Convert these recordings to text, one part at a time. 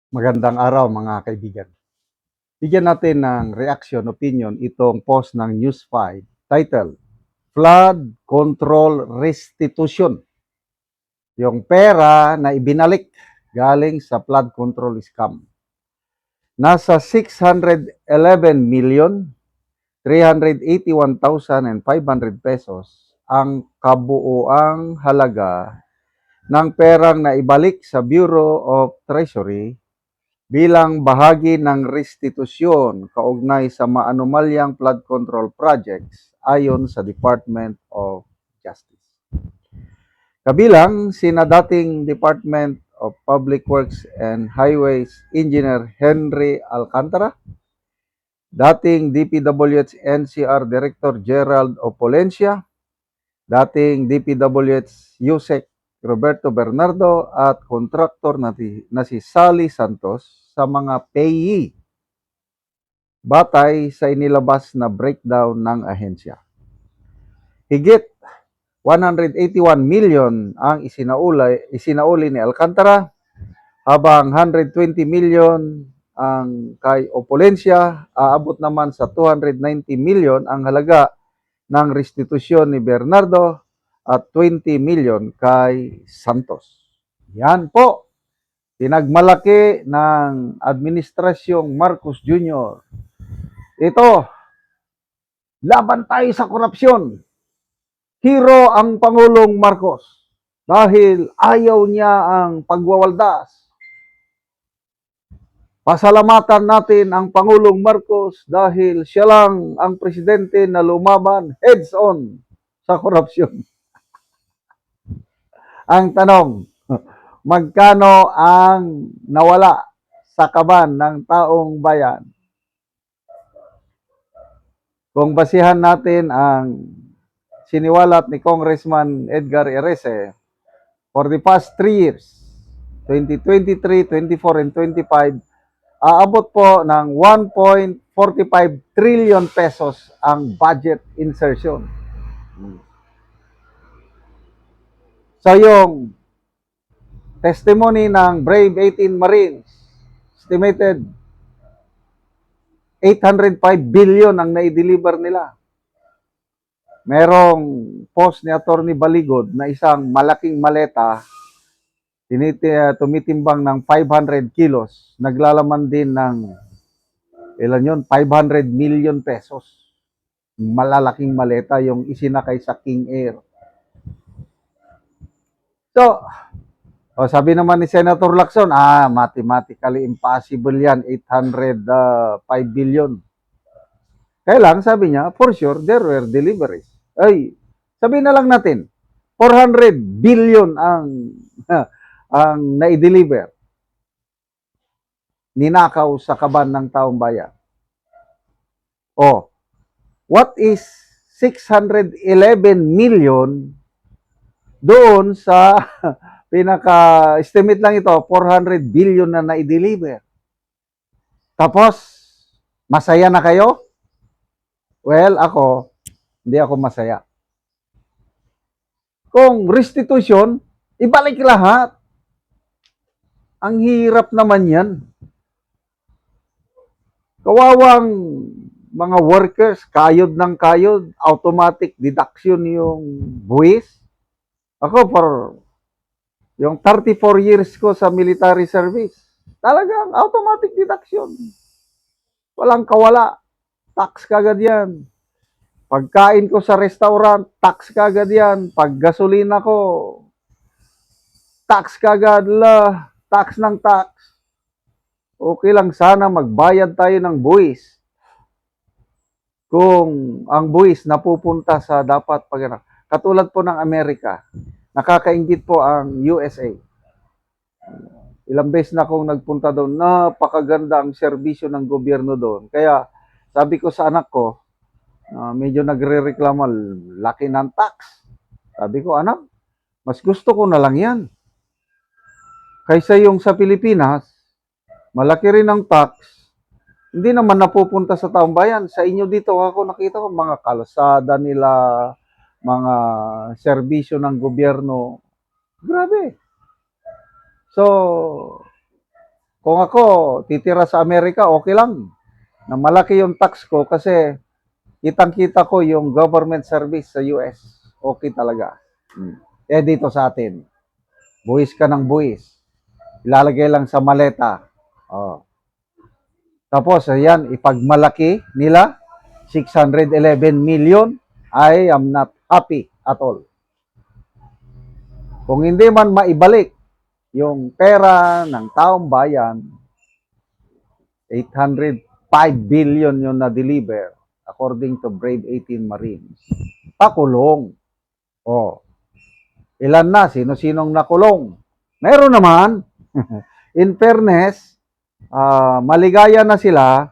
Magandang araw mga kaibigan. Bigyan natin ng reaction, opinion itong post ng News 5 title, Flood Control Restitution. Yung pera na ibinalik galing sa flood control scam. Nasa 611,381,500 pesos ang kabuuang halaga ng perang na ibalik sa Bureau of Treasury bilang bahagi ng restitusyon kaugnay sa maanumalyang flood control projects ayon sa Department of Justice. Kabilang sina dating Department of Public Works and Highways Engineer Henry Alcantara, dating DPWH NCR Director Gerald Opolencia, dating DPWH USEC Roberto Bernardo at kontraktor na si Sally Santos sa mga payee batay sa inilabas na breakdown ng ahensya. Higit 181 million ang isinauli ni Alcantara, habang 120 million ang kay Opolencia, aabot naman sa 290 million ang halaga ng restitusyon ni Bernardo at 20 million kay Santos. Yan po, pinagmalaki ng Administrasyong Marcos Jr. Ito, laban tayo sa korupsyon. Hero ang Pangulong Marcos dahil ayaw niya ang pagwawaldas. Pasalamatan natin ang Pangulong Marcos dahil siya lang ang presidente na lumaban heads-on sa korupsyon. Ang tanong, magkano ang nawala sa kaban ng taong bayan? Kung basihan natin ang siniwalat ni Congressman Edgar Erese, for the past 3 years, 2023, 24, and 25, aabot po ng 1.45 trillion pesos ang budget insertion. So yung testimony ng Brave 18 Marines, estimated 805 billion ang nai-deliver nila. Merong post ni Atty. Baligod na isang malaking maleta, tumitimbang ng 500 kilos, naglalaman din ng ilan yun, 500 million pesos. Malalaking maleta yung isinakay sa King Air. So, sabi naman ni Senator Lacson, mathematically impossible yan, 805 billion. Kaya lang, sabi niya, for sure, there were deliveries. Ay, sabi na lang natin, 400 billion ang nai-deliver. Ninakaw sa kaban ng taong bayan. What is 611 million doon sa pinaka-estimate lang ito, 400 billion na nai-deliver. Tapos, masaya na kayo? Well, hindi ako masaya. Kung restitution, ibalik lahat. Ang hirap naman yan. Kawawang mga workers, kayod ng kayod, automatic deduction yung buwis. Ako, for yung 34 years ko sa military service, talagang automatic deduction. Walang kawala. Tax kagad yan. Pagkain ko sa restaurant, tax kagad yan. Pag gasolina ko, tax kagad. Tax ng tax. Okay lang sana magbayad tayo ng buwis. Kung ang buwis napupunta sa dapat pag katulad po ng Amerika, nakakaingit po ang USA. Ilang beses na akong nagpunta doon, napakaganda ang serbisyo ng gobyerno doon. Kaya sabi ko sa anak ko, medyo nagre-reklamo, laki ng tax. Sabi ko, anak, mas gusto ko na lang yan. Kaysa yung sa Pilipinas, malaki rin ang tax, hindi naman napupunta sa taong bayan. Sa inyo dito, ako nakita ko mga kalsada nila, mga serbisyo ng gobyerno. Grabe. So, Kung ako titira sa Amerika, okay lang. Na malaki yung tax ko kasi kitang-kita ko yung government service sa US. Okay talaga. Eh dito sa atin, buwis ka ng buwis. Ilalagay lang sa maleta. Oh. Tapos, ayan, ipagmalaki nila, 611 million, I am not happy at all. Kung hindi man maibalik yung pera ng taong bayan, 805 billion yung na-deliver according to Brave 18 Marines. Pakulong. Oh. Ilan na? Sino-sinong nakulong? Meron naman. In fairness, maligaya na sila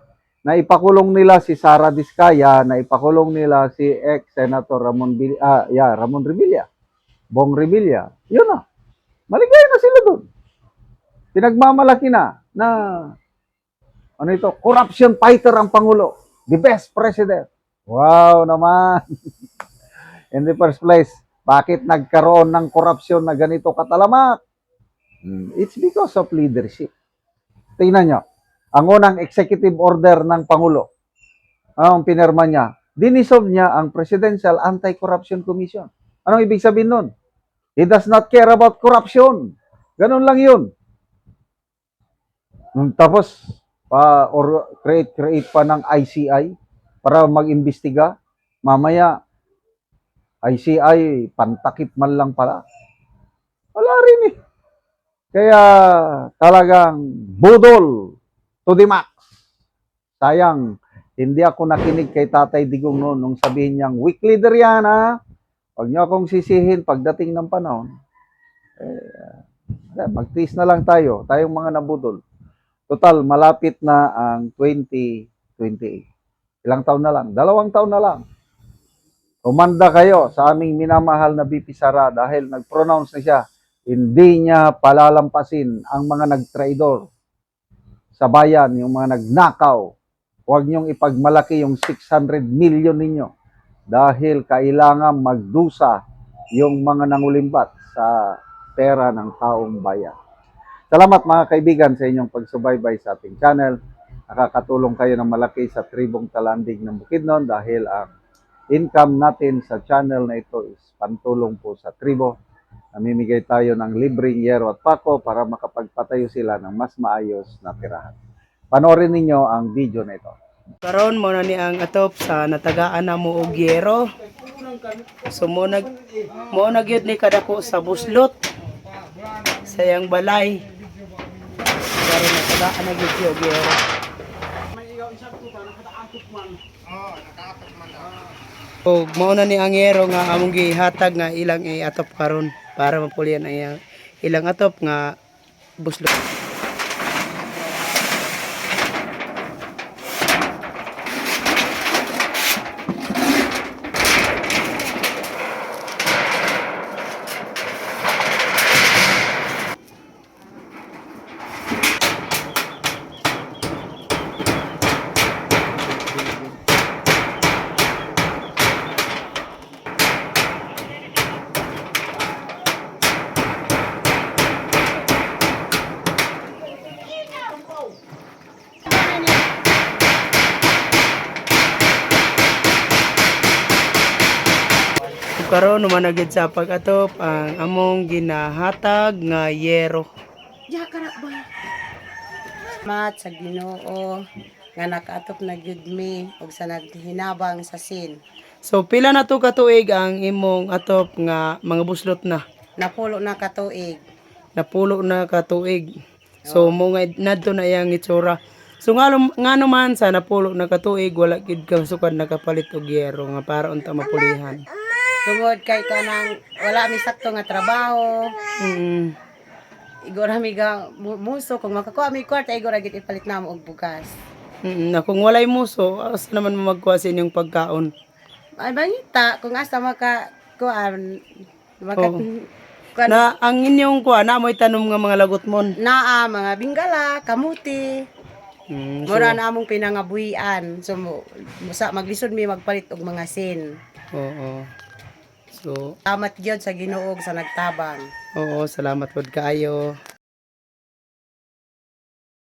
na ipakulong nila si Sara Diskaya, na ipakulong nila si ex-Senator Ramon Revilla, Bong Revilla. Yun na. Maligaya na sila doon. Pinagmamalaki na ano ito, corruption fighter ang Pangulo. The best president. Wow naman. In the first place, bakit nagkaroon ng korupsyon na ganito katalamak? It's because of leadership. Tingnan nyo, ang unang executive order ng Pangulo, anong pinirma niya? Dinisolve niya ang Presidential Anti-Corruption Commission. Anong ibig sabihin nun? He does not care about corruption. Ganun lang yun. Tapos, create pa ng ICI para mag-imbestiga. Mamaya, ICI, pantakip man lang pala. Wala rin eh. Kaya talagang budol to the max. Sayang, hindi ako nakinig kay Tatay Digong noon nung sabihin niyang, weak leader yan ha. Huwag niyo akong sisihin pagdating ng panahon. Magtiis na lang tayo, tayong mga nabudol. Total, malapit na ang 2028. Ilang taon na lang? 2 taon na lang. Umanda kayo sa aming minamahal na BP Sara dahil nag-pronounce na siya, hindi niya palalampasin ang mga nagtraidor sa bayan, yung mga nagnakaw. Huwag niyong ipagmalaki yung 600 million ninyo dahil kailangan magdusa yung mga nangulimbat sa pera ng taong bayan. Salamat mga kaibigan sa inyong pagsubaybay sa ating channel. Nakakatulong kayo ng malaki sa tribong Talandig ng Bukidnon dahil ang income natin sa channel na ito is pantulong po sa tribo. Namimigay tayo ng libreng yero at pako para makapagpatayo sila ng mas maayos na tirahan. Panoorin ninyo ang video na ito. Karon mo na ni ang atop sa natagaan na mo og yero. So mo nagyud ni kadako sa buslot sayang balay. Karon natagaan na gyud og yero. Og mao na ni ang yero nga among gihatag nga ilang atop karon para mapulian ang ilang atop nga buslot. Karon naman na gyud sa pag-atop ang among ginahatag nga yero. Mat sa Ginoo nga nakaatop na gyud mi og sa naghinabang sa sin. So pila na to ka tuig ang imong atop nga mga buslot na? Napulo na ka tuig. Napulo na ka tuig. So mo nga nadto na yang itsura. So nga naman sa napulo na ka tuig wala gid ka sukad nakapalit og yero nga para unta mapulihan. Tungod kay kanang wala mi sakto nga trabaho. Igor mi ga muso kung makakuha mi kwarta igor gid ipalit na mo og bugas. Na kung walay muso, asa naman mo magkuha sa inyong pagkaon? Ay bangita kung asa maka kuan kuan Na ang inyong kuha na mo'y tanom nga mga lagot mon. naa mga bingala, kamuti. Mura na among pinangabuhian. So maglisod mi magpalit og mga sin. Oo. So, Salamat gyud sa Ginoo sa nagtabang. oo, salamat pod kaayo.